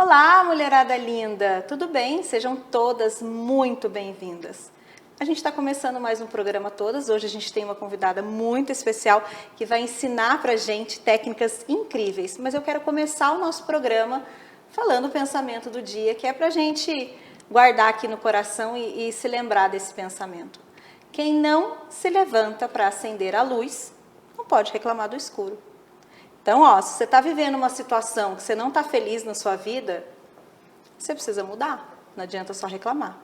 Olá, mulherada linda! Tudo bem? Sejam todas muito bem-vindas. A gente está começando mais um programa Todas. Hoje a gente tem uma convidada muito especial que vai ensinar pra gente técnicas incríveis. Mas eu quero começar o nosso programa falando o pensamento do dia, que é pra gente guardar aqui no coração e se lembrar desse pensamento. Quem não se levanta para acender a luz, não pode reclamar do escuro. Então, se você está vivendo uma situação que você não está feliz na sua vida, você precisa mudar. Não adianta só reclamar.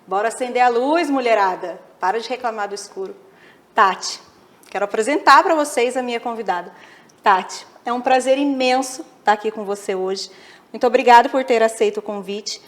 Bora acender a luz, mulherada. Para de reclamar do escuro. Tati, quero apresentar para vocês a minha convidada. Tati, é um prazer imenso estar aqui com você hoje. Muito obrigada por ter aceito o convite.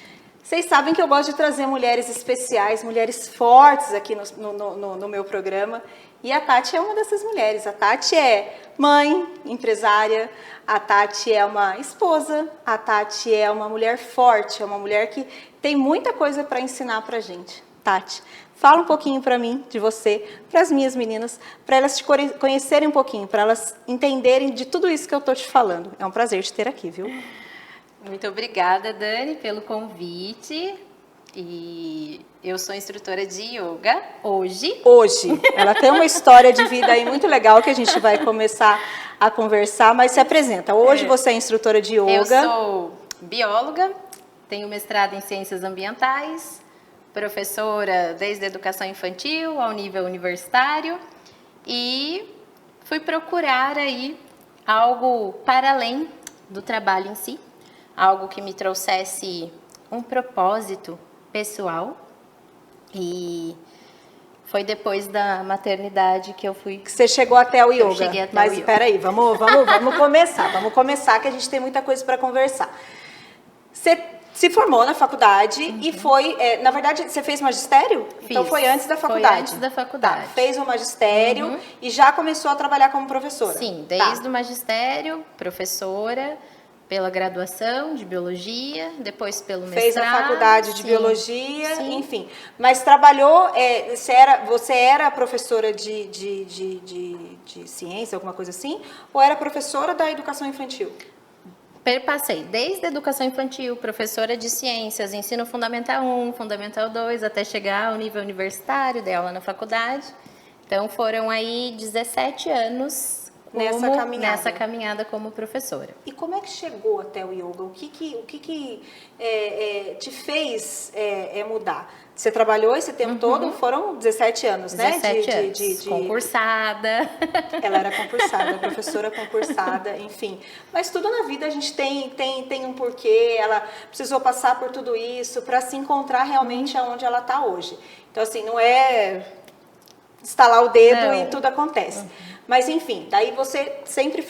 Vocês sabem que eu gosto de trazer mulheres especiais, mulheres fortes aqui no meu programa. E a Tati é uma dessas mulheres. A Tati é mãe, empresária, a Tati é uma esposa, a Tati é uma mulher forte, é uma mulher que tem muita coisa para ensinar pra gente. Tati, fala um pouquinho para mim, de você, para as minhas meninas, para elas te conhecerem um pouquinho, para elas entenderem de tudo isso que eu tô te falando. É um prazer te ter aqui, viu? Muito obrigada, Dani, pelo convite. E eu sou instrutora de yoga hoje. Ela tem uma história de vida aí muito legal que a gente vai começar a conversar, mas se apresenta. Hoje você é instrutora de yoga. Eu sou bióloga, tenho mestrado em ciências ambientais, professora desde a educação infantil ao nível universitário e fui procurar aí algo para além do trabalho em si, algo que me trouxesse um propósito pessoal. E foi depois da maternidade que eu fui... Que você chegou até o yoga. Eu cheguei até Mas o yoga. espera aí, vamos começar. Vamos começar que a gente tem muita coisa para conversar. Você se formou na faculdade e foi... na verdade, você fez magistério? Fiz. Então foi antes da faculdade? Foi antes da faculdade. Tá, fez o magistério e já começou a trabalhar como professora? Sim, desde o magistério, professora... Pela graduação de biologia, depois pelo mestrado. Fez a faculdade de sim, biologia, sim. Enfim. Mas trabalhou, você era professora de ciência, alguma coisa assim? Ou era professora da educação infantil? Perpassei desde a educação infantil, professora de ciências, ensino fundamental 1, fundamental 2, até chegar ao nível universitário, dei aula na faculdade. Então foram aí 17 anos... Nessa caminhada como professora. E como é que chegou até o yoga? O que te fez mudar? Você trabalhou esse tempo todo? Foram 17 anos, 17 né? anos. Concursada. Ela era concursada, professora concursada, enfim. Mas tudo na vida a gente tem um porquê. Ela precisou passar por tudo isso para se encontrar realmente aonde ela está hoje. Então, assim, não é estalar o dedo e tudo acontece. Mas, enfim, daí você sempre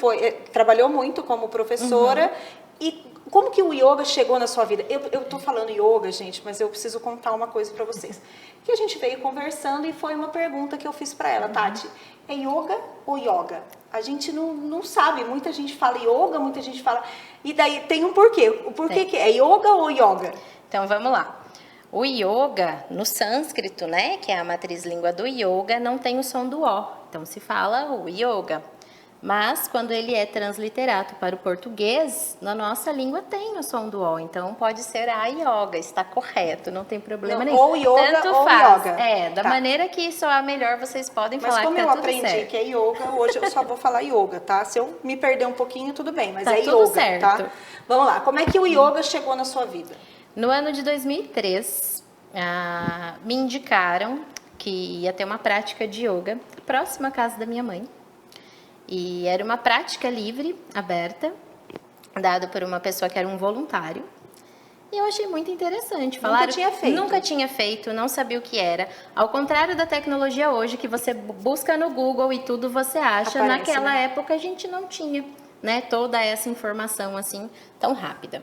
trabalhou muito como professora. E como que o yoga chegou na sua vida? Eu tô falando yoga, gente, mas eu preciso contar uma coisa para vocês. Que a gente veio conversando e foi uma pergunta que eu fiz para ela, Tati. É yoga ou yoga? A gente não sabe. Muita gente fala yoga, muita gente fala... E daí tem um porquê. O porquê que é yoga ou yoga? Então, vamos lá. O yoga, no sânscrito, né, que é a matriz língua do yoga, não tem o som do O. Então, se fala o yoga. Mas, quando ele é transliterato para o português, na nossa língua tem o som do O. Então, pode ser a yoga, está correto, não tem problema nenhum. Ou yoga Tanto ou faz. yoga. Da maneira que soar melhor, vocês podem falar que tá tudo certo. Mas como eu aprendi que é yoga, hoje eu só vou falar yoga, tá? Se eu me perder um pouquinho, tudo bem, mas tá é tudo yoga, certo. Tá? Vamos lá, como é que o yoga chegou na sua vida? No ano de 2003... me indicaram que ia ter uma prática de yoga próxima à casa da minha mãe. E era uma prática livre, aberta, dada por uma pessoa que era um voluntário. E eu achei muito interessante. Falaram, Nunca tinha feito? Nunca tinha feito, não sabia o que era. Ao contrário da tecnologia hoje, que você busca no Google e tudo você acha. Aparece, naquela né? época a gente não tinha, né, toda essa informação assim tão rápida.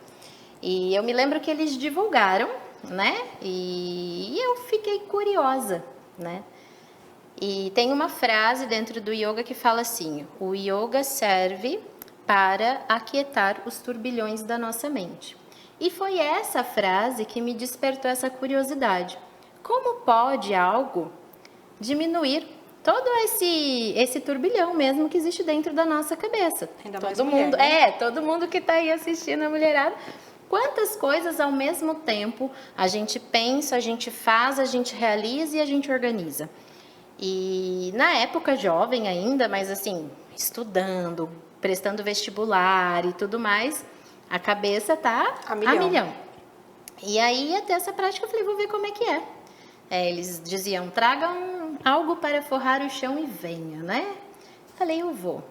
E eu me lembro que eles divulgaram, né? E eu fiquei curiosa, né? E tem uma frase dentro do yoga que fala assim: o yoga serve para aquietar os turbilhões da nossa mente. E foi essa frase que me despertou essa curiosidade. Como pode algo diminuir todo esse turbilhão mesmo que existe dentro da nossa cabeça? Ainda mais todo mulher, mundo, né? todo mundo que está aí assistindo a mulherada Quantas coisas ao mesmo tempo a gente pensa, a gente faz, a gente realiza e a gente organiza. E na época jovem ainda, mas assim, estudando, prestando vestibular e tudo mais, a cabeça tá a milhão. E aí, até essa prática, eu falei, vou ver como é que é. Eles diziam, tragam algo para forrar o chão e venha, né? Falei, eu vou.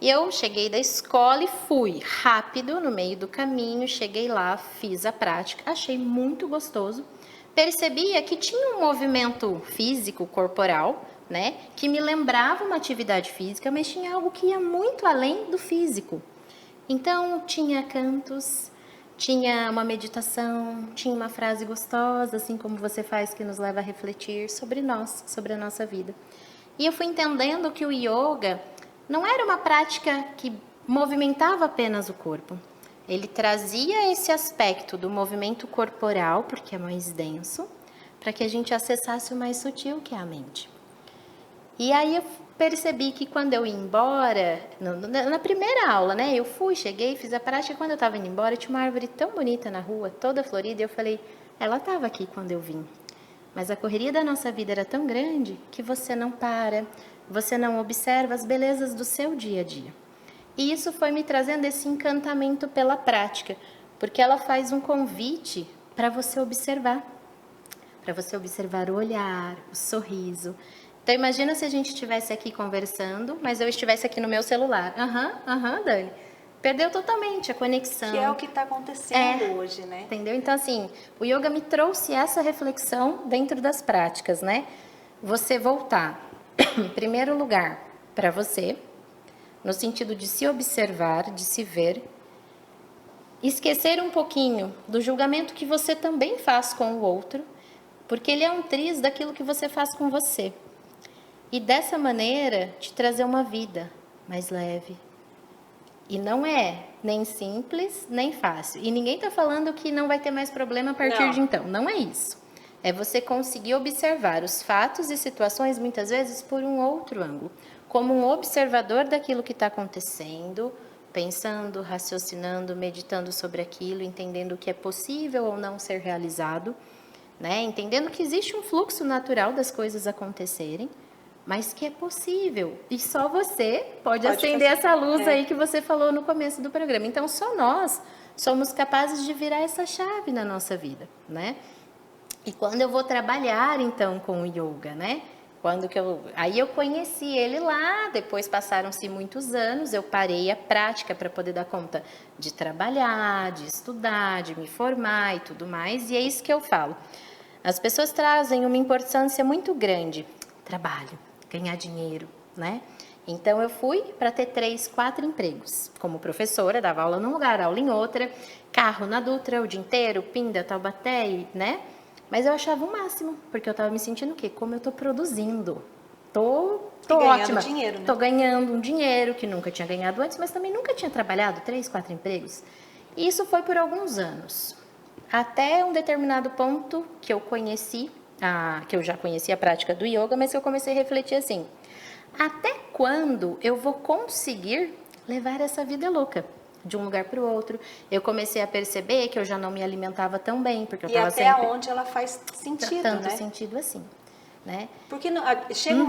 E eu cheguei da escola e fui rápido no meio do caminho, cheguei lá, fiz a prática, achei muito gostoso. Percebia que tinha um movimento físico, corporal, né? Que me lembrava uma atividade física, mas tinha algo que ia muito além do físico. Então, tinha cantos, tinha uma meditação, tinha uma frase gostosa, assim como você faz, que nos leva a refletir sobre nós, sobre a nossa vida. E eu fui entendendo que o yoga não era uma prática que movimentava apenas o corpo. Ele trazia esse aspecto do movimento corporal, porque é mais denso, para que a gente acessasse o mais sutil, que é a mente. E aí eu percebi que quando eu ia embora, na primeira aula, né? Eu cheguei, fiz a prática, quando eu estava indo embora, tinha uma árvore tão bonita na rua, toda florida, e eu falei, ela estava aqui quando eu vim. Mas a correria da nossa vida era tão grande que você não para, você não observa as belezas do seu dia a dia. E isso foi me trazendo esse encantamento pela prática, porque ela faz um convite para você observar o olhar, o sorriso. Então imagina se a gente estivesse aqui conversando, mas eu estivesse aqui no meu celular. Dani. Perdeu totalmente a conexão. Que é o que está acontecendo hoje, né? Entendeu? Então, assim, o yoga me trouxe essa reflexão dentro das práticas, né? Você voltar, em primeiro lugar, para você, no sentido de se observar, de se ver, esquecer um pouquinho do julgamento que você também faz com o outro, porque ele é um triz daquilo que você faz com você. E dessa maneira, te trazer uma vida mais leve. E não é nem simples, nem fácil. E ninguém está falando que não vai ter mais problema a partir de então. Não é isso. É você conseguir observar os fatos e situações, muitas vezes, por um outro ângulo. Como um observador daquilo que está acontecendo, pensando, raciocinando, meditando sobre aquilo, entendendo o que é possível ou não ser realizado, né? Entendendo que existe um fluxo natural das coisas acontecerem, mas que é possível. E só você pode acender essa luz aí que você falou no começo do programa. Então, só nós somos capazes de virar essa chave na nossa vida, né? E quando eu vou trabalhar, então, com o yoga, né? Aí eu conheci ele lá, depois passaram-se muitos anos, eu parei a prática para poder dar conta de trabalhar, de estudar, de me formar e tudo mais. E é isso que eu falo. As pessoas trazem uma importância muito grande. Trabalho, ganhar dinheiro, né? Então eu fui para ter 3, 4 empregos. Como professora, dava aula num lugar, aula em outra, carro na Dutra o dia inteiro, Pinda, Taubaté, né? Mas eu achava o máximo, porque eu estava me sentindo o quê? Como eu estou produzindo. Tô ótima. Dinheiro, né? Tô ganhando um dinheiro que nunca tinha ganhado antes, mas também nunca tinha trabalhado 3, 4 empregos. E isso foi por alguns anos. Até um determinado ponto que eu que eu já conhecia a prática do yoga, mas que eu comecei a refletir assim, até quando eu vou conseguir levar essa vida louca de um lugar para o outro? Eu comecei a perceber que eu já não me alimentava tão bem, porque eu estava sempre... E até onde ela faz sentido, tanto né? sentido assim, né? Porque chega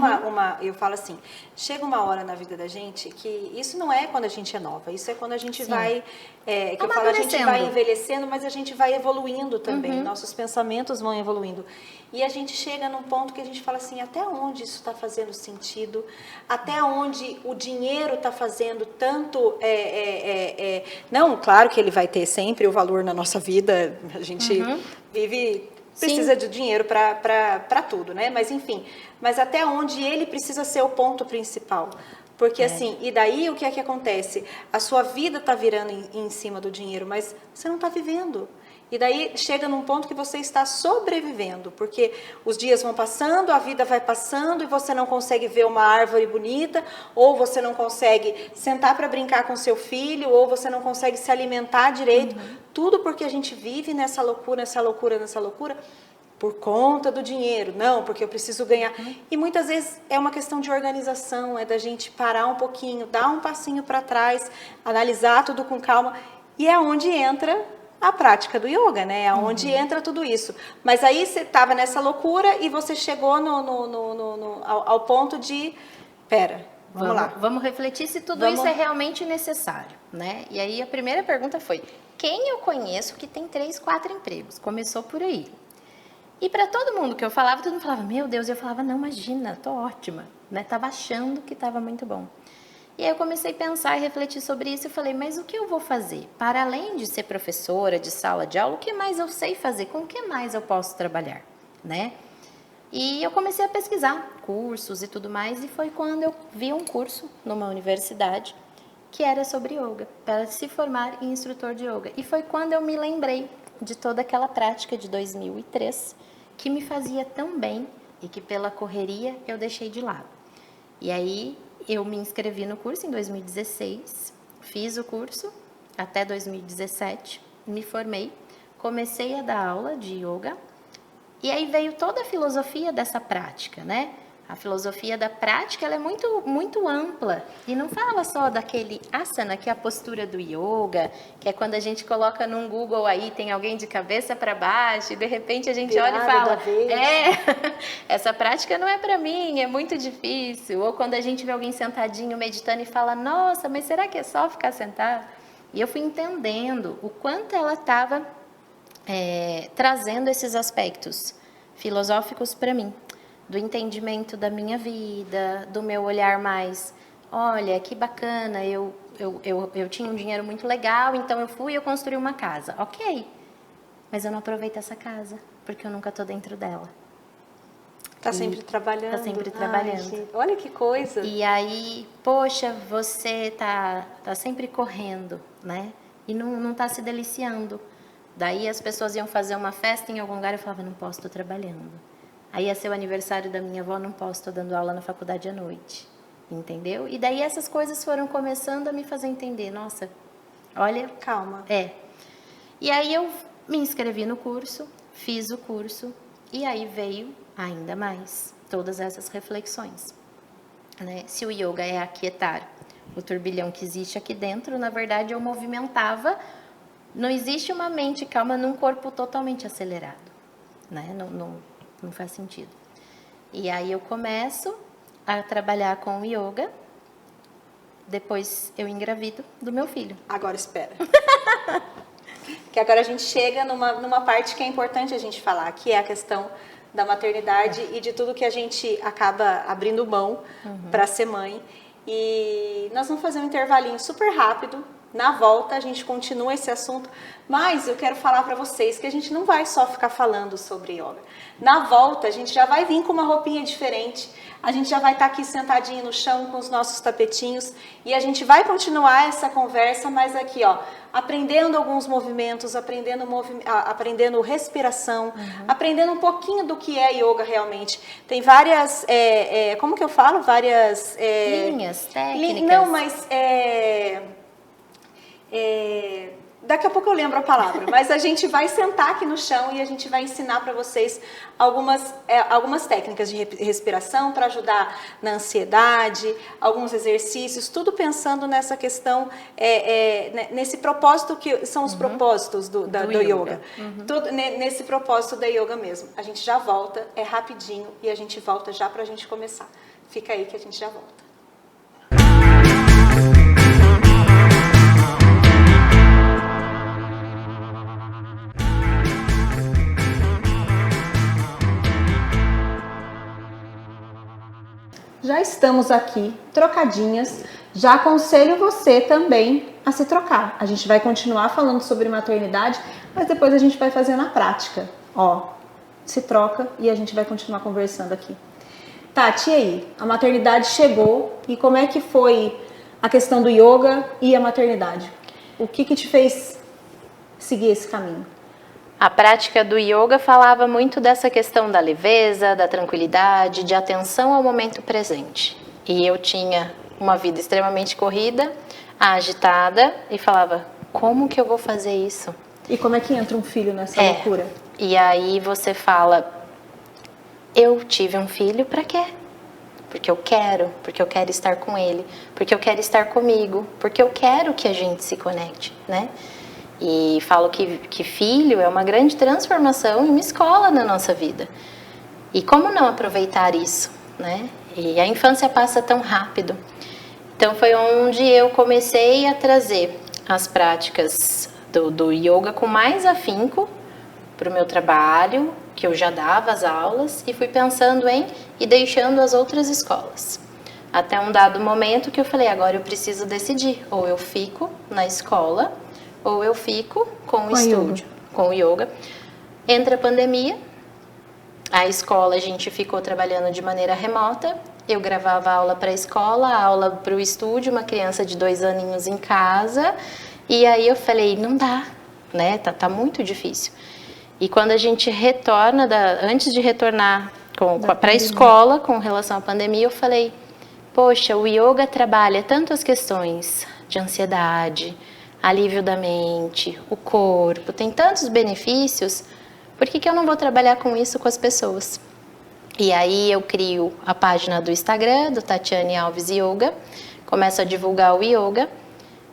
eu falo assim, chega uma hora na vida da gente que isso não é quando a gente é nova, isso é quando a gente vai, que eu falo, a gente vai envelhecendo, mas a gente vai evoluindo também, nossos pensamentos vão evoluindo. E a gente chega num ponto que a gente fala assim, até onde isso está fazendo sentido, até onde o dinheiro está fazendo tanto, não, claro que ele vai ter sempre o valor na nossa vida, a gente precisa de dinheiro para tudo, né? Mas enfim, mas até onde ele precisa ser o ponto principal. Porque assim, e daí o que é que acontece? A sua vida está virando em cima do dinheiro, mas você não está vivendo. E daí chega num ponto que você está sobrevivendo, porque os dias vão passando, a vida vai passando e você não consegue ver uma árvore bonita, ou você não consegue sentar para brincar com seu filho, ou você não consegue se alimentar direito. Tudo porque a gente vive nessa loucura, por conta do dinheiro. Não, porque eu preciso ganhar. E muitas vezes é uma questão de organização, é da gente parar um pouquinho, dar um passinho para trás, analisar tudo com calma. E é onde entra a prática do yoga, né? É onde entra tudo isso. Mas aí você estava nessa loucura e você chegou ao ponto de, pera, vamos lá. Vamos refletir se tudo isso é realmente necessário, né? E aí a primeira pergunta foi, quem eu conheço que tem 3, 4 empregos? Começou por aí. E para todo mundo que eu falava, todo mundo falava, meu Deus, eu falava, não, imagina, tô ótima, né? Tava achando que tava muito bom. E aí eu comecei a pensar e refletir sobre isso e falei, mas o que eu vou fazer? Para além de ser professora de sala de aula, o que mais eu sei fazer? Com o que mais eu posso trabalhar, né? E eu comecei a pesquisar cursos e tudo mais, e foi quando eu vi um curso numa universidade que era sobre yoga, para se formar em instrutor de yoga. E foi quando eu me lembrei de toda aquela prática de 2003, que me fazia tão bem e que pela correria eu deixei de lado. E aí eu me inscrevi no curso em 2016, fiz o curso até 2017, me formei, comecei a dar aula de yoga, e aí veio toda a filosofia dessa prática, né? A filosofia da prática, ela é muito, muito ampla e não fala só daquele asana, que é a postura do yoga, que é quando a gente coloca num Google aí, tem alguém de cabeça para baixo e de repente a gente olha e fala, essa prática não é para mim, é muito difícil. Ou quando a gente vê alguém sentadinho meditando e fala, nossa, mas será que é só ficar sentado? E eu fui entendendo o quanto ela estava trazendo esses aspectos filosóficos para mim, do entendimento da minha vida, do meu olhar mais, olha, que bacana, eu tinha um dinheiro muito legal, então eu fui e eu construí uma casa. Ok, mas eu não aproveito essa casa, porque eu nunca estou dentro dela. Tá sempre trabalhando. Tá sempre trabalhando. Gente, olha que coisa. E aí, poxa, você tá sempre correndo, né? E não tá se deliciando. Daí as pessoas iam fazer uma festa em algum lugar e eu falava, não posso, estou trabalhando. Aí ia ser o aniversário da minha avó, não posso, estou dando aula na faculdade à noite. Entendeu? E daí essas coisas foram começando a me fazer entender. Nossa, olha... Calma. E aí eu me inscrevi no curso, fiz o curso e aí veio ainda mais todas essas reflexões, né? Se o yoga é aquietar o turbilhão que existe aqui dentro, na verdade eu movimentava. Não existe uma mente calma num corpo totalmente acelerado, né? Não faz sentido. E aí eu começo a trabalhar com o yoga, depois eu engravido do meu filho. Agora espera. Que agora a gente chega numa parte que é importante a gente falar, que é a questão da maternidade e de tudo que a gente acaba abrindo mão para ser mãe. E nós vamos fazer um intervalinho super rápido. Na volta a gente continua esse assunto, mas eu quero falar para vocês que a gente não vai só ficar falando sobre yoga. Na volta a gente já vai vir com uma roupinha diferente, a gente já vai estar aqui sentadinho no chão com os nossos tapetinhos e a gente vai continuar essa conversa, mas aqui ó, aprendendo alguns movimentos, aprendendo respiração, aprendendo um pouquinho do que é yoga realmente. Tem várias, como que eu falo? Várias... linhas, técnicas. Não, mas... daqui a pouco eu lembro a palavra, mas a gente vai sentar aqui no chão e a gente vai ensinar para vocês algumas técnicas de respiração para ajudar na ansiedade, alguns exercícios, tudo pensando nessa questão, nesse propósito que são os propósitos do yoga. Tudo nesse propósito da yoga mesmo. A gente já volta, é rapidinho e a gente volta já para a gente começar. Fica aí que a gente já volta. Já estamos aqui, trocadinhas. Já aconselho você também a se trocar. A gente vai continuar falando sobre maternidade, mas depois a gente vai fazer na prática. Ó, se troca e a gente vai continuar conversando aqui. Tati, e aí? A maternidade chegou e como é que foi a questão do yoga e a maternidade? O que te fez seguir esse caminho? A prática do yoga falava muito dessa questão da leveza, da tranquilidade, de atenção ao momento presente. E eu tinha uma vida extremamente corrida, agitada, e falava, como que eu vou fazer isso? E como é que entra um filho nessa loucura? E aí você fala, eu tive um filho para quê? Porque eu quero estar com ele, porque eu quero estar comigo, porque eu quero que a gente se conecte, né? E falo que filho é uma grande transformação e uma escola na nossa vida. E como não aproveitar isso, né? E a infância passa tão rápido. Então foi onde eu comecei a trazer as práticas do yoga com mais afinco para o meu trabalho, que eu já dava as aulas, e fui pensando em e deixando as outras escolas. Até um dado momento que eu falei, agora eu preciso decidir, ou eu fico na escola, ou eu fico com o estúdio, com o yoga. Entra a pandemia, a escola a gente ficou trabalhando de maneira remota, eu gravava aula para a escola, aula para o estúdio, uma criança de 2 aninhos em casa, e aí eu falei, não dá, né, tá muito difícil. E quando a gente retorna, antes de retornar para a escola com relação à pandemia, eu falei, poxa, o yoga trabalha tanto as questões de ansiedade, alívio da mente, o corpo, tem tantos benefícios, por que eu não vou trabalhar com isso com as pessoas? E aí eu crio a página do Instagram, do Tatiane Alves Yoga, começo a divulgar o yoga,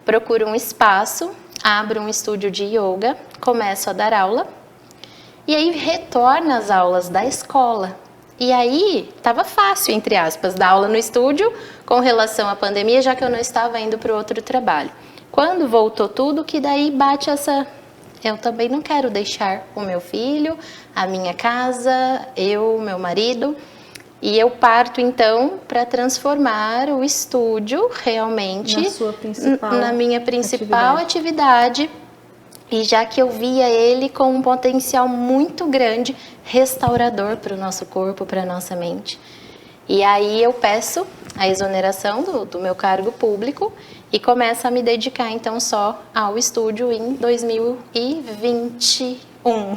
procuro um espaço, abro um estúdio de yoga, começo a dar aula, e aí retorno às aulas da escola. E aí estava fácil, entre aspas, dar aula no estúdio com relação à pandemia, já que eu não estava indo para o outro trabalho. Quando voltou tudo, que daí bate essa... Eu também não quero deixar o meu filho, a minha casa, eu, meu marido. E eu parto, então, para transformar o estúdio realmente na minha principal atividade. E já que eu via ele com um potencial muito grande, restaurador para o nosso corpo, para a nossa mente. E aí eu peço a exoneração do meu cargo público e começo a me dedicar, então, só ao estúdio em 2021.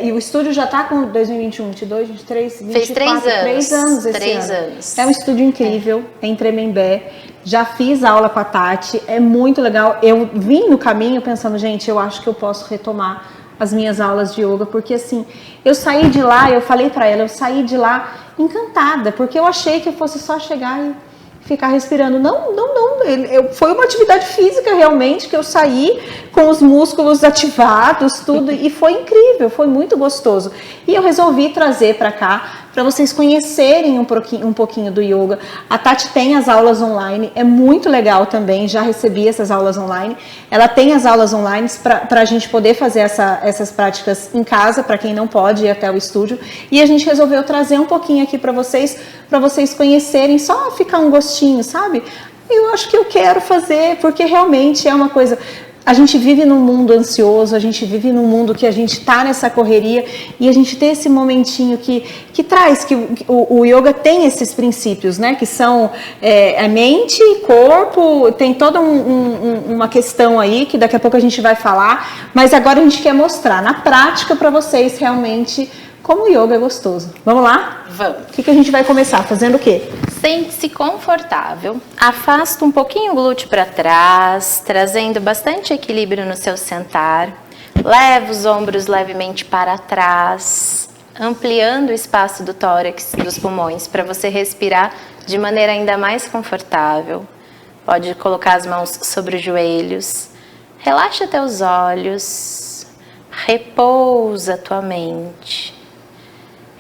E o estúdio já está com 2021, 22, 23, 24, Fez 3 anos. 3 anos esse 3 ano. anos. É um estúdio incrível, é em Tremembé. Já fiz aula com a Tati, é muito legal. Eu vim no caminho pensando, gente, eu acho que eu posso retomar as minhas aulas de yoga, porque assim, eu saí de lá, eu falei pra ela, eu saí de lá encantada, porque eu achei que eu fosse só chegar e ficar respirando. Não. Foi uma atividade física realmente, que eu saí com os músculos ativados, tudo, e foi incrível, foi muito gostoso. E eu resolvi trazer para cá, para vocês conhecerem um pouquinho do yoga. A Tati tem as aulas online, é muito legal também, já recebi essas aulas online. Ela tem as aulas online para a gente poder fazer essas práticas em casa, para quem não pode ir até o estúdio. E a gente resolveu trazer um pouquinho aqui para vocês conhecerem, só ficar um gostinho, sabe? Eu acho que eu quero fazer, porque realmente é uma coisa... A gente vive num mundo ansioso, a gente vive num mundo que a gente tá nessa correria, e a gente tem esse momentinho que traz, que o yoga tem esses princípios, né? Que são a mente, corpo, tem toda uma questão aí, que daqui a pouco a gente vai falar, mas agora a gente quer mostrar na prática para vocês realmente como o yoga é gostoso. Vamos lá? Vamos. O que a gente vai começar? Fazendo o quê? Sente-se confortável, afasta um pouquinho o glúteo para trás, trazendo bastante equilíbrio no seu sentar. Leva os ombros levemente para trás, ampliando o espaço do tórax, dos pulmões, para você respirar de maneira ainda mais confortável. Pode colocar as mãos sobre os joelhos, relaxa até os olhos, repousa a tua mente.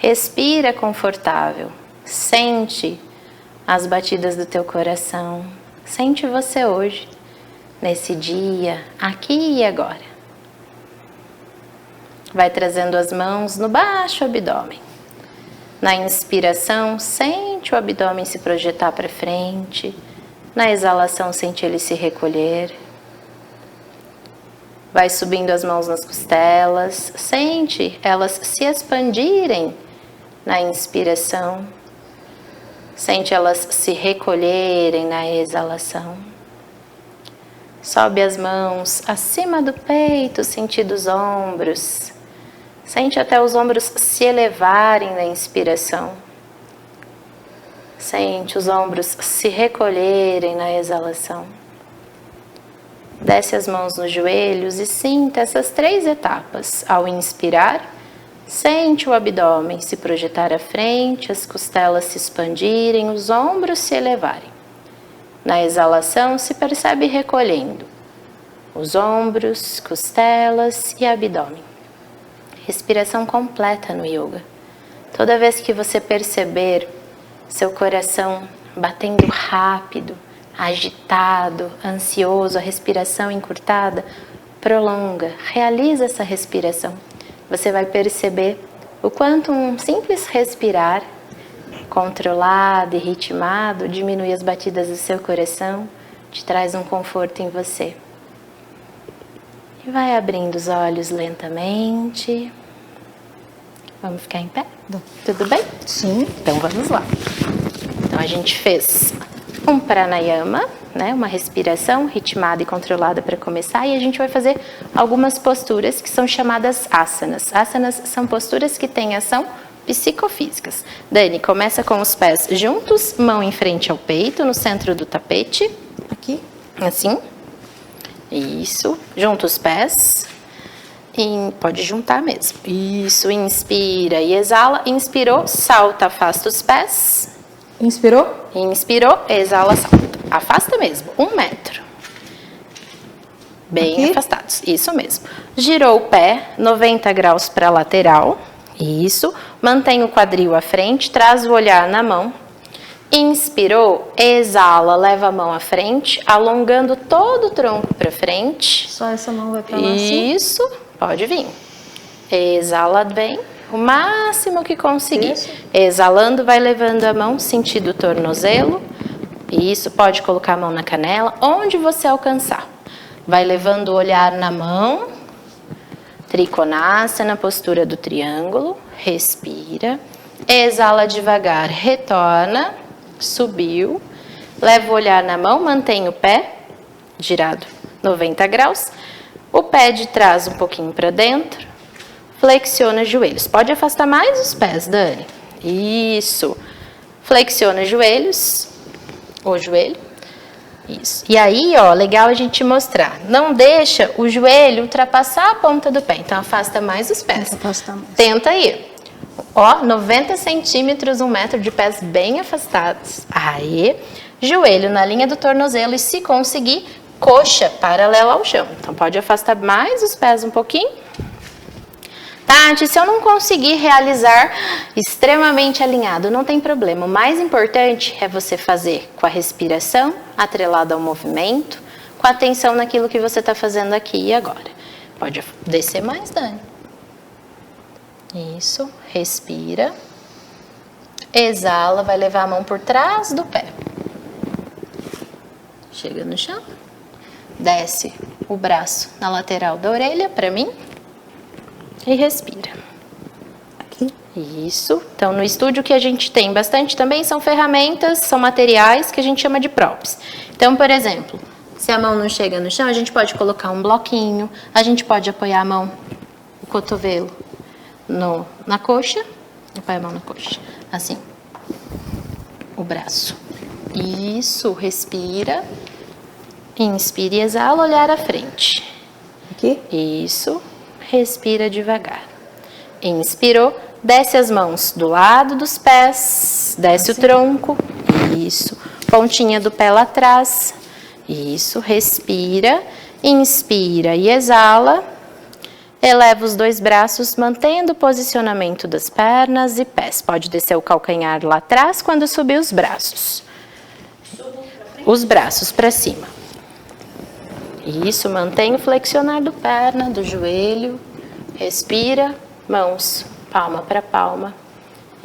Respira confortável, sente as batidas do teu coração, sente você hoje, nesse dia, aqui e agora. Vai trazendo as mãos no baixo abdômen. Na inspiração, sente o abdômen se projetar para frente, na exalação, sente ele se recolher. Vai subindo as mãos nas costelas, sente elas se expandirem na inspiração, sente elas se recolherem na exalação. Sobe as mãos acima do peito, sentindo os ombros, sente até os ombros se elevarem na inspiração, sente os ombros se recolherem na exalação. Desce as mãos nos joelhos e sinta essas 3 etapas. Ao inspirar, sente o abdômen se projetar à frente, as costelas se expandirem, os ombros se elevarem. Na exalação, se percebe recolhendo os ombros, costelas e abdômen. Respiração completa no yoga. Toda vez que você perceber seu coração batendo rápido, agitado, ansioso, a respiração encurtada, prolonga, realiza essa respiração. Você vai perceber o quanto um simples respirar, controlado e ritmado, diminui as batidas do seu coração, te traz um conforto em você. E vai abrindo os olhos lentamente. Vamos ficar em pé? Tudo bem? Sim. Então vamos lá. Então a gente fez um pranayama, né? Uma respiração ritmada e controlada para começar, e a gente vai fazer algumas posturas que são chamadas asanas. Asanas são posturas que têm ação psicofísicas. Dani, começa com os pés juntos, mão em frente ao peito, no centro do tapete. Aqui. Assim. Isso. Junta os pés. Pode juntar mesmo. Isso. Inspira e exala. Inspirou, salta, afasta os pés. Inspirou? Inspirou, exala, salta. Afasta mesmo. 1 metro. Bem aqui? Afastados. Isso mesmo. Girou o pé 90 graus para a lateral. Isso. Mantém o quadril à frente. Traz o olhar na mão. Inspirou, exala, leva a mão à frente, alongando todo o tronco para frente. Só essa mão vai para lá assim? Isso, pode vir. Exala bem, o máximo que conseguir. Isso. Exalando, vai levando a mão, sentido o tornozelo. Isso, pode colocar a mão na canela, onde você alcançar. Vai levando o olhar na mão. Trikonasana, postura do triângulo. Respira. Exala devagar, retorna. Subiu, leva o olhar na mão, mantém o pé girado 90 graus, o pé de trás um pouquinho para dentro, flexiona os joelhos. Pode afastar mais os pés, Dani. Isso. Flexiona os joelhos, o joelho. Isso. E aí, ó, legal a gente mostrar. Não deixa o joelho ultrapassar a ponta do pé, então afasta mais os pés. Afasta mais. Tenta ir. Ó, 90 centímetros, 1 metro de pés bem afastados. Aí, joelho na linha do tornozelo e, se conseguir, coxa paralela ao chão. Então, pode afastar mais os pés um pouquinho. Tati, se eu não conseguir realizar extremamente alinhado, não tem problema. O mais importante é você fazer com a respiração, atrelada ao movimento, com atenção naquilo que você está fazendo aqui e agora. Pode descer mais, Dani. Isso, respira, exala, vai levar a mão por trás do pé, chega no chão, desce o braço na lateral da orelha para mim e respira. Aqui. Isso, então no estúdio que a gente tem bastante também são ferramentas, são materiais que a gente chama de props. Então, por exemplo, se a mão não chega no chão, a gente pode colocar um bloquinho, a gente pode apoiar a mão, o cotovelo, na coxa, apoia a mão na coxa, assim, o braço. Isso, respira, inspira e exala, olhar à frente. Aqui. Isso, respira devagar. Inspirou, desce as mãos do lado dos pés, desce assim. O tronco, isso, pontinha do pé lá atrás, isso, respira, inspira e exala. Eleva os 2 braços, mantendo o posicionamento das pernas e pés. Pode descer o calcanhar lá atrás quando subir os braços. Os braços para cima. Isso, mantém o flexionar do perna, do joelho. Respira, mãos, palma para palma.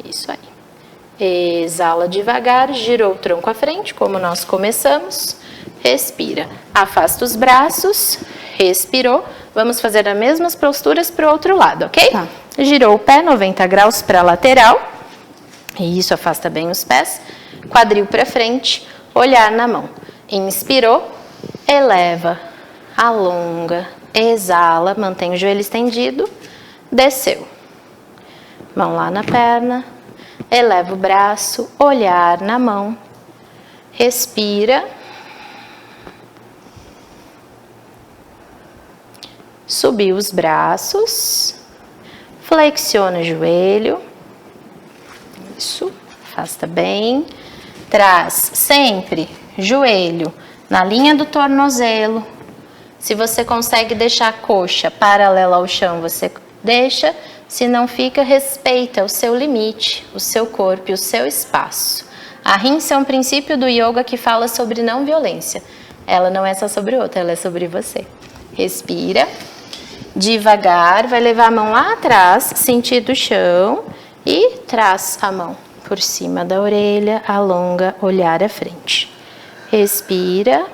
Isso aí. Exala devagar, girou o tronco à frente, como nós começamos. Respira, afasta os braços, respirou. Vamos fazer as mesmas posturas para o outro lado, ok? Tá. Girou o pé 90 graus para a lateral. Isso, afasta bem os pés. Quadril para frente, olhar na mão. Inspirou, eleva, alonga, exala, mantém o joelho estendido. Desceu. Mão lá na perna, eleva o braço, olhar na mão. Respira. Subiu os braços, flexiona o joelho, isso, afasta bem, traz sempre joelho na linha do tornozelo, Se você consegue deixar a coxa paralela ao chão, você deixa. Se não fica, respeita o seu limite, o seu corpo e o seu espaço. A Ahimsa é um princípio do yoga que fala sobre não violência. Ela não é só sobre o outro, ela é sobre você. Respira. Devagar, vai levar a mão lá atrás, sentido o chão e traz a mão por cima da orelha, alonga, olhar à frente. Respira.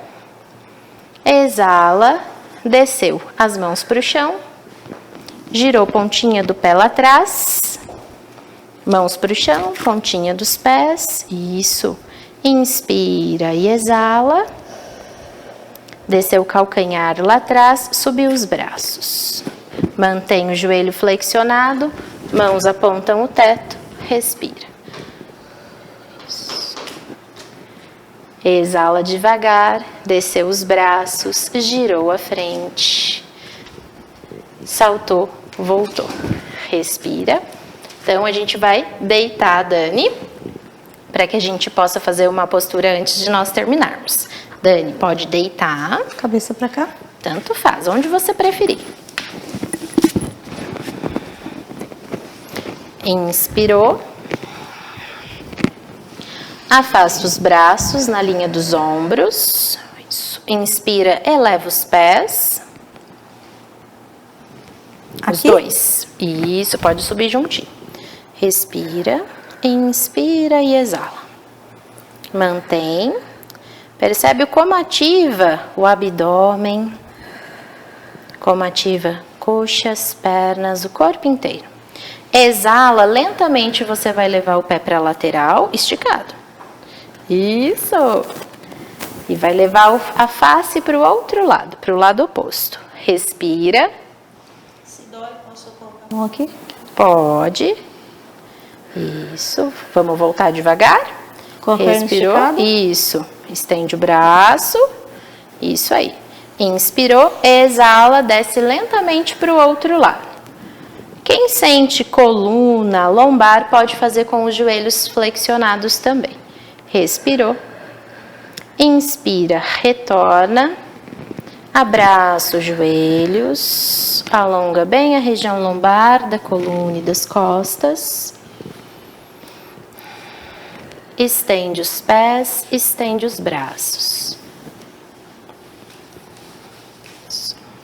Exala. Desceu as mãos para o chão. Girou pontinha do pé lá atrás. Mãos para o chão, pontinha dos pés. Isso. Inspira e exala. Desceu o calcanhar lá atrás, subiu os braços. Mantém o joelho flexionado, mãos apontam o teto, respira. Isso. Exala devagar, desceu os braços, girou a frente. Saltou, voltou. Respira. Então, a gente vai deitar, Dani, para que a gente possa fazer uma postura antes de nós terminarmos. Dani, pode deitar. Cabeça pra cá. Tanto faz, onde você preferir. Inspirou. Afasta os braços na linha dos ombros. Isso. Inspira, eleva os pés. Os Aqui? dois. Isso, pode subir juntinho. Respira, inspira e exala. Mantém. Percebe como ativa o abdômen, como ativa coxas, pernas, o corpo inteiro. Exala, lentamente você vai levar o pé para a lateral, esticado. Isso! E vai levar a face para o outro lado, para o lado oposto. Respira. Se dói, posso colocar a mão aqui? Pode. Isso. Vamos voltar devagar. Com a perna Respirou. esticada? Isso. Estende o braço. Isso aí. Inspirou, exala, desce lentamente para o outro lado. Quem sente coluna, lombar, pode fazer com os joelhos flexionados também. Respirou. Inspira, retorna. Abraça os joelhos. Alonga bem a região lombar da coluna e das costas. Estende os pés, estende os braços.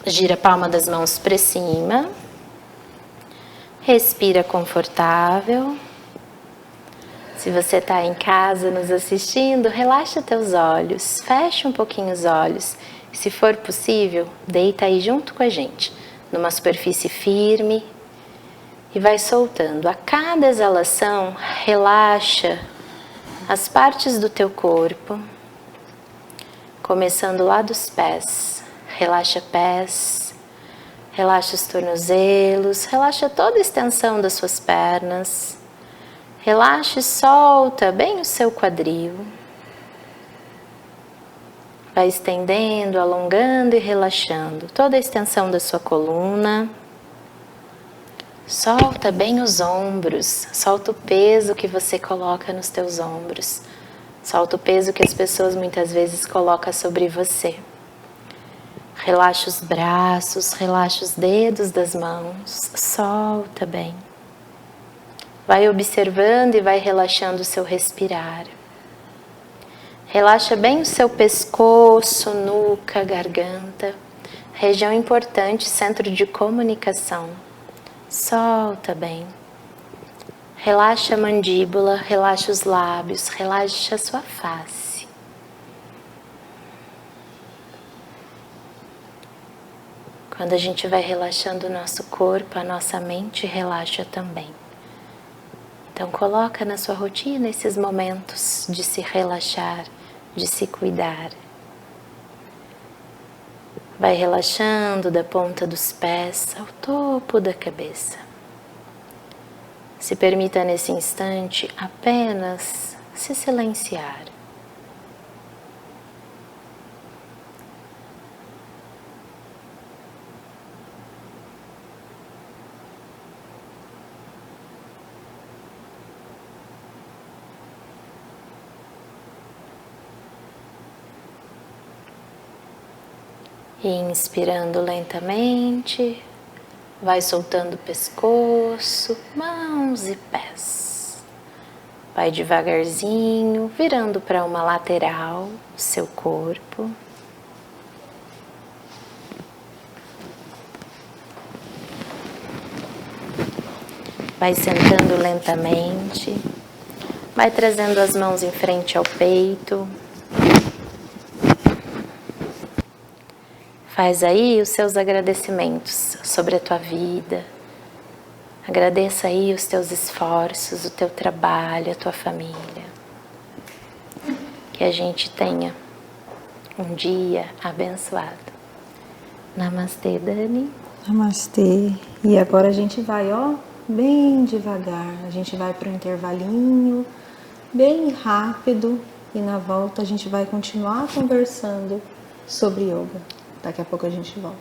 Gira a palma das mãos para cima. Respira confortável. Se você está em casa nos assistindo, relaxa teus olhos, fecha um pouquinho os olhos. Se for possível, deita aí junto com a gente, numa superfície firme e vai soltando. A cada exalação, relaxa as partes do teu corpo, começando lá dos pés. Relaxa pés, relaxa os tornozelos, relaxa toda a extensão das suas pernas. Relaxa e solta bem o seu quadril. Vai estendendo, alongando e relaxando toda a extensão da sua coluna. Solta bem os ombros, solta o peso que você coloca nos teus ombros. Solta o peso que as pessoas muitas vezes colocam sobre você. Relaxa os braços, relaxa os dedos das mãos, solta bem. Vai observando e vai relaxando o seu respirar. Relaxa bem o seu pescoço, nuca, garganta, região importante, centro de comunicação. Solta bem. Relaxa a mandíbula, relaxa os lábios, relaxa a sua face. Quando a gente vai relaxando o nosso corpo, a nossa mente relaxa também. Então coloca na sua rotina esses momentos de se relaxar, de se cuidar. Vai relaxando da ponta dos pés ao topo da cabeça. Se permita nesse instante apenas se silenciar. Inspirando lentamente, vai soltando o pescoço, mãos e pés. Vai devagarzinho, virando para uma lateral o seu corpo. Vai sentando lentamente, vai trazendo as mãos em frente ao peito. Faz aí os seus agradecimentos sobre a tua vida. Agradeça aí os teus esforços, o teu trabalho, a tua família. Que a gente tenha um dia abençoado. Namastê, Dani. Namastê. E agora a gente vai, ó, bem devagar. A gente vai para o intervalinho, bem rápido. E na volta a gente vai continuar conversando sobre yoga. Daqui a pouco a gente volta.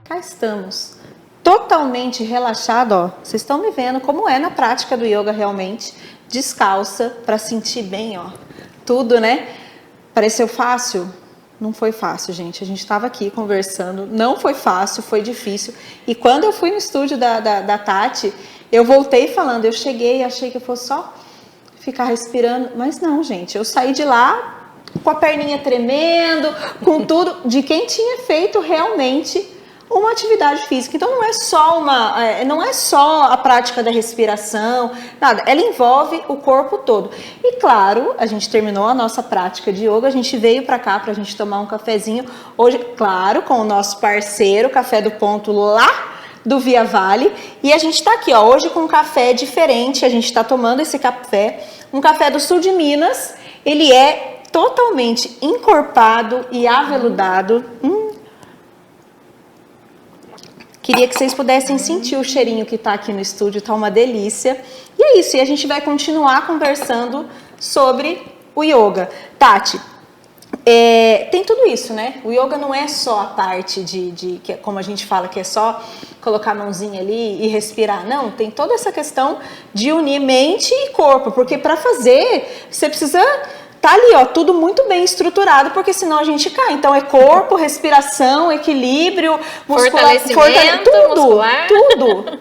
Cá estamos, totalmente relaxado, ó. Vocês estão me vendo como é na prática do yoga realmente, descalça para sentir bem, ó. Tudo, né? Pareceu fácil? Não foi fácil, gente. A gente estava aqui conversando, não foi fácil, foi difícil. E quando eu fui no estúdio da Tati, eu voltei falando, eu cheguei, achei que eu fosse só ficar respirando, mas não, gente. Eu saí de lá com a perninha tremendo, com tudo, de quem tinha feito realmente uma atividade física. Então não é só a prática da respiração, nada, ela envolve o corpo todo. E claro, a gente terminou a nossa prática de yoga, a gente veio para cá para a gente tomar um cafezinho, hoje, claro, com o nosso parceiro, Café do Ponto lá do Via Vale, e a gente está aqui, ó, hoje com um café diferente, a gente está tomando esse café, um café do sul de Minas, ele é totalmente encorpado e aveludado. Queria que vocês pudessem sentir o cheirinho que está aqui no estúdio, tá uma delícia. E é isso, e a gente vai continuar conversando sobre o yoga. Tati, tem tudo isso, né? O yoga não é só a parte que, como a gente fala, que é só colocar a mãozinha ali e respirar. Não, tem toda essa questão de unir mente e corpo, porque para fazer, você precisa... Tá ali, ó, tudo muito bem estruturado, porque senão a gente cai. Então é corpo, respiração, equilíbrio, fortalecimento muscular. Tudo.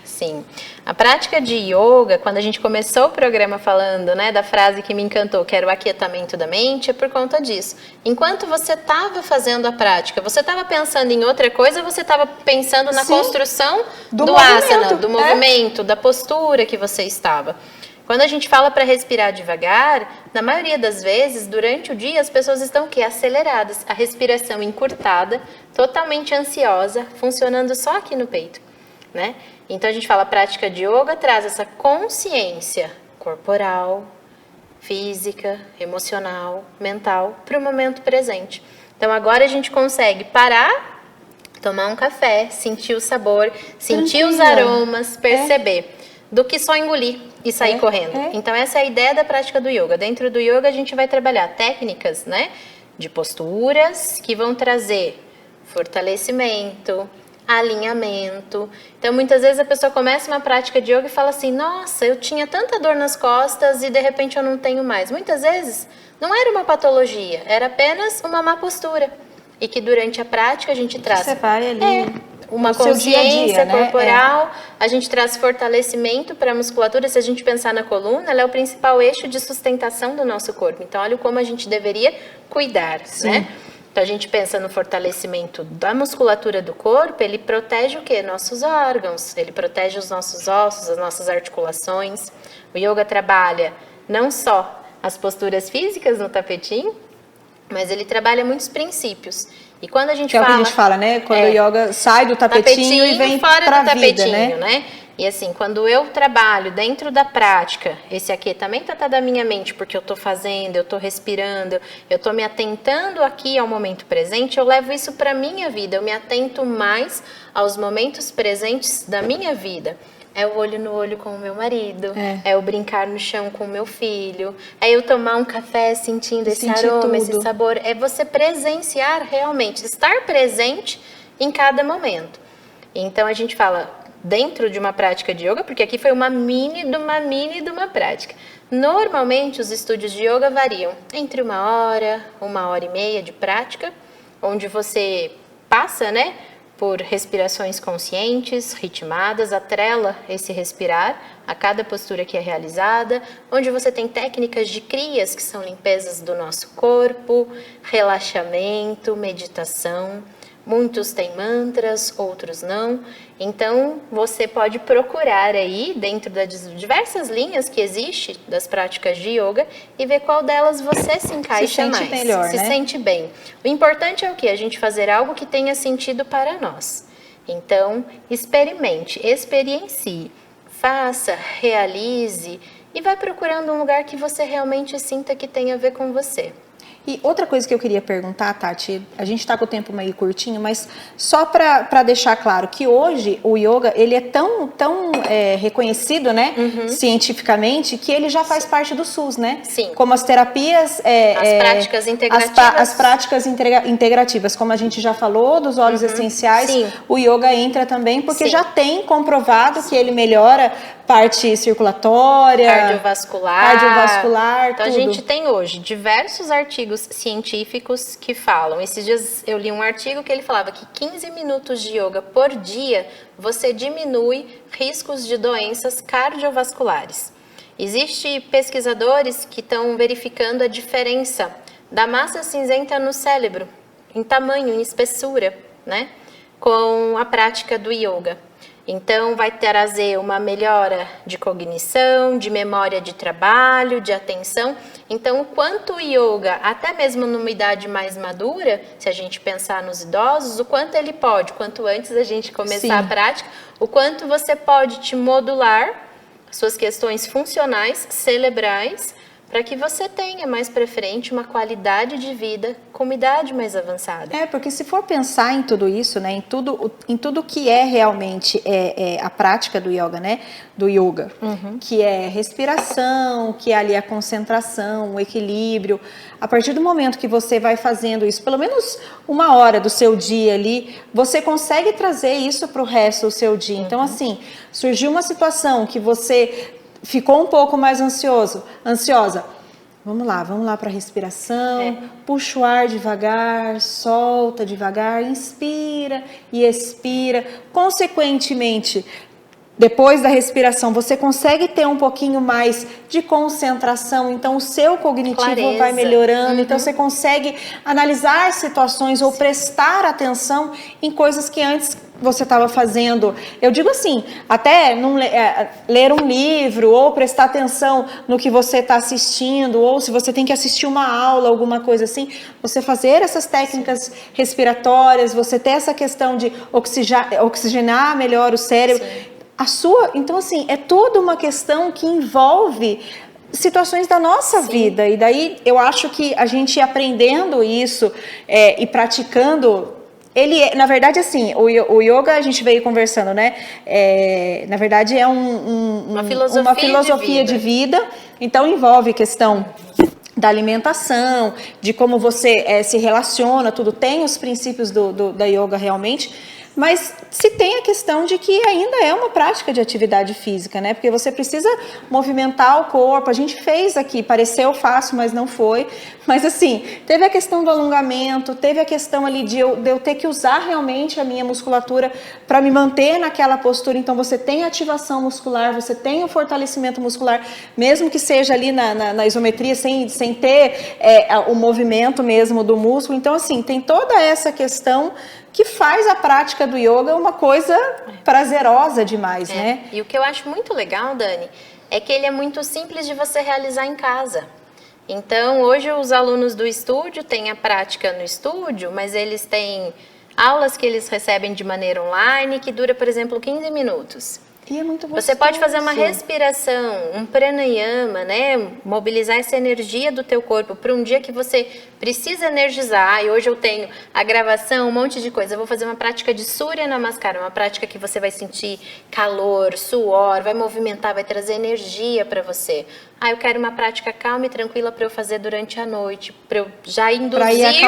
Sim. A prática de yoga, quando a gente começou o programa falando, né, da frase que me encantou, que era o aquietamento da mente, é por conta disso. Enquanto você estava fazendo a prática, você estava pensando em outra coisa, você estava pensando na construção do asana, do movimento, da postura que você estava. Quando a gente fala para respirar devagar, na maioria das vezes, durante o dia, as pessoas estão aceleradas, a respiração encurtada, totalmente ansiosa, funcionando só aqui no peito, né? Então a gente fala, a prática de yoga traz essa consciência corporal, física, emocional, mental, para o momento presente. Então agora a gente consegue parar, tomar um café, sentir o sabor, sentir os aromas, perceber, do que só engolir e sair correndo. Então essa é a ideia da prática do yoga. Dentro do yoga a gente vai trabalhar técnicas, né, de posturas que vão trazer fortalecimento, alinhamento. Então muitas vezes a pessoa começa uma prática de yoga e fala assim, nossa, eu tinha tanta dor nas costas e de repente eu não tenho mais. Muitas vezes não era uma patologia, era apenas uma má postura. E que durante a prática a gente traz... Você vai ali... uma consciência corporal, a gente traz fortalecimento para a musculatura. Se a gente pensar na coluna, ela é o principal eixo de sustentação do nosso corpo. Então, olha como a gente deveria cuidar, né? Então, a gente pensa no fortalecimento da musculatura do corpo, ele protege o quê? Nossos órgãos, ele protege os nossos ossos, as nossas articulações. O yoga trabalha não só as posturas físicas no tapetinho, mas ele trabalha muitos princípios. E quando a gente fala... É o que a gente fala, né? Quando o yoga sai do tapetinho e vem fora pra do tapetinho, vida, né? E assim, quando eu trabalho dentro da prática, esse aquietamento tá da minha mente, porque eu tô fazendo, eu tô respirando, eu tô me atentando aqui ao momento presente, eu levo isso pra minha vida, eu me atento mais aos momentos presentes da minha vida. É o olho no olho com o meu marido, é o brincar no chão com o meu filho, é eu tomar um café sentindo esse aroma, esse sabor, é você presenciar realmente, estar presente em cada momento. Então a gente fala dentro de uma prática de yoga, porque aqui foi uma mini de uma prática. Normalmente os estúdios de yoga variam entre 1 hora e meia de prática, onde você passa, né, por respirações conscientes, ritmadas, atrela esse respirar a cada postura que é realizada, onde você tem técnicas de crias, que são limpezas do nosso corpo, relaxamento, meditação. Muitos têm mantras, outros não. Então, você pode procurar aí, dentro das diversas linhas que existem das práticas de yoga, e ver qual delas você se encaixa mais. Se sente melhor, se sente bem. O importante é o quê? A gente fazer algo que tenha sentido para nós. Então, experimente, experiencie, faça, realize e vai procurando um lugar que você realmente sinta que tem a ver com você. E outra coisa que eu queria perguntar, Tati, a gente está com o tempo meio curtinho, mas só para deixar claro que hoje o yoga, ele é tão reconhecido, né, cientificamente, que ele já faz parte do SUS, né? Sim. Como as terapias... as práticas integrativas. As práticas integrativas, como a gente já falou, dos óleos essenciais, Sim. o yoga entra também, porque Sim. já tem comprovado que ele melhora parte circulatória, cardiovascular, Então tudo. a gente tem hoje diversos artigos científicos que falam. Esses dias eu li um artigo que ele falava que 15 minutos de yoga por dia você diminui riscos de doenças cardiovasculares. Existem pesquisadores que estão verificando a diferença da massa cinzenta no cérebro, em tamanho, em espessura, né, com a prática do yoga. Então, vai trazer uma melhora de cognição, de memória de trabalho, de atenção. Então, o quanto o yoga, até mesmo numa idade mais madura, se a gente pensar nos idosos, o quanto ele pode, quanto antes da gente começar a prática, o quanto você pode te modular suas questões funcionais, cerebrais, para que você tenha mais pra frente uma qualidade de vida com uma idade mais avançada. Porque se for pensar em tudo isso, né, em tudo que é realmente a prática do yoga, né, do yoga, que é respiração, que é ali a concentração, o equilíbrio, a partir do momento que você vai fazendo isso, pelo menos 1 hora do seu dia ali, você consegue trazer isso para o resto do seu dia. Então, assim, surgiu uma situação que você ficou um pouco mais ansiosa. Vamos lá para a respiração, puxa o ar devagar, solta devagar, inspira e expira. Consequentemente, depois da respiração, você consegue ter um pouquinho mais de concentração, então o seu cognitivo vai melhorando, então você consegue analisar situações ou prestar atenção em coisas que antes você estava fazendo. Eu digo assim, até ler um livro ou prestar atenção no que você está assistindo, ou se você tem que assistir uma aula, alguma coisa assim, você fazer essas técnicas respiratórias, você ter essa questão de oxigenar melhor o cérebro. Então, assim, é toda uma questão que envolve situações da nossa vida. E daí, eu acho que a gente aprendendo isso e praticando, na verdade, assim, o yoga, a gente veio conversando, né? Na verdade, é uma filosofia de vida. Então, envolve questão da alimentação, de como você se relaciona, tudo tem os princípios da yoga realmente. Mas se tem a questão de que ainda é uma prática de atividade física, né? Porque você precisa movimentar o corpo. A gente fez aqui, pareceu fácil, mas não foi. Mas assim, teve a questão do alongamento, teve a questão ali de eu ter que usar realmente a minha musculatura para me manter naquela postura. Então você tem ativação muscular, você tem o fortalecimento muscular, mesmo que seja ali na isometria, sem ter o movimento mesmo do músculo. Então assim, tem toda essa questão que faz a prática do yoga uma coisa prazerosa demais, né? E o que eu acho muito legal, Dani, é que ele é muito simples de você realizar em casa. Então, hoje os alunos do estúdio têm a prática no estúdio, mas eles têm aulas que eles recebem de maneira online, que dura, por exemplo, 15 minutos. E é muito Você pode fazer uma gostoso. respiração, um pranayama, né? Mobilizar essa energia do teu corpo para um dia que você precisa energizar. E hoje eu tenho a gravação, um monte de coisa. Eu vou fazer uma prática de Surya Namaskara, uma prática que você vai sentir calor, suor, vai movimentar, vai trazer energia para você. Eu quero uma prática calma e tranquila para eu fazer durante a noite, para eu já induzir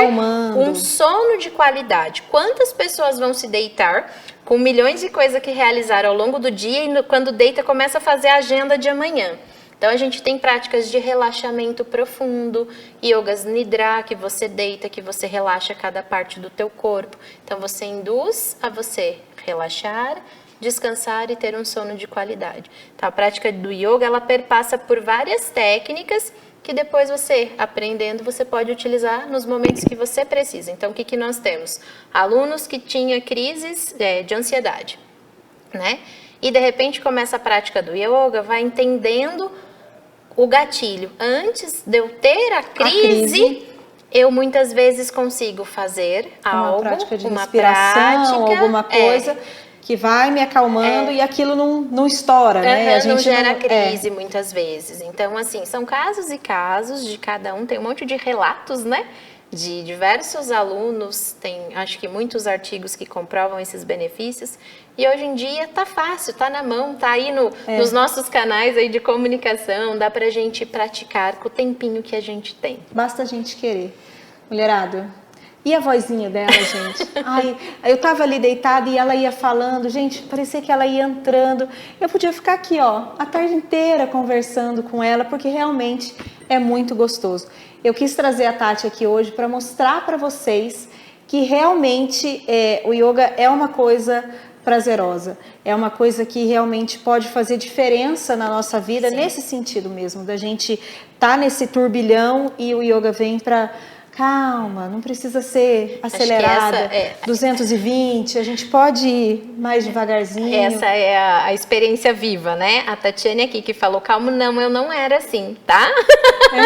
um sono de qualidade. Quantas pessoas vão se deitar com milhões de coisas que realizaram ao longo do dia e quando deita começa a fazer a agenda de amanhã? Então a gente tem práticas de relaxamento profundo, yogas nidra, que você deita, que você relaxa cada parte do teu corpo. Então você induz a você relaxar, descansar e ter um sono de qualidade. Então a prática do yoga, ela perpassa por várias técnicas que depois você, aprendendo, você pode utilizar nos momentos que você precisa. Então o que nós temos? Alunos que tinham crises de ansiedade, né? E de repente começa a prática do yoga, vai entendendo o gatilho. Antes de eu ter a crise, eu muitas vezes consigo fazer uma prática de respiração, alguma coisa que vai me acalmando e aquilo não estoura, né? A gente não gera crise muitas vezes. Então, assim, são casos e casos de cada um. Tem um monte de relatos, né? De diversos alunos, tem acho que muitos artigos que comprovam esses benefícios. E hoje em dia tá fácil, tá na mão, tá aí nos nossos canais aí de comunicação, dá pra gente praticar com o tempinho que a gente tem. Basta a gente querer. Mulherada, e a vozinha dela, gente? Ai, eu tava ali deitada e ela ia falando, gente, parecia que ela ia entrando. Eu podia ficar aqui, ó, a tarde inteira conversando com ela, porque realmente é muito gostoso. Eu quis trazer a Tati aqui hoje para mostrar para vocês que realmente o yoga é uma coisa prazerosa, é uma coisa que realmente pode fazer diferença na nossa vida. Sim. Nesse sentido mesmo, da gente tá nesse turbilhão e o yoga vem para calma, não precisa ser acelerada, 220, a gente pode ir mais devagarzinho. Essa é a experiência viva, né? A Tatiane aqui que falou, calma, não, eu não era assim, tá?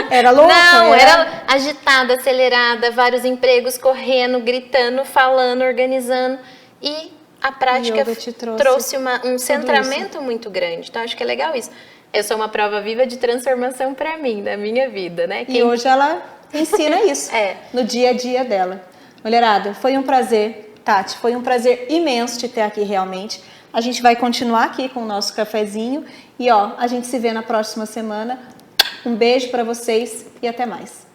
Era louca? Não, era agitada, acelerada, vários empregos, correndo, gritando, falando, organizando. E a prática trouxe um centramento muito grande. Então, acho que é legal isso. Eu sou uma prova viva de transformação para mim, na minha vida, né? E hoje ela ensina isso no dia a dia dela. Mulherada, foi um prazer, Tati, foi um prazer imenso te ter aqui realmente. A gente vai continuar aqui com o nosso cafezinho e a gente se vê na próxima semana. Um beijo para vocês e até mais.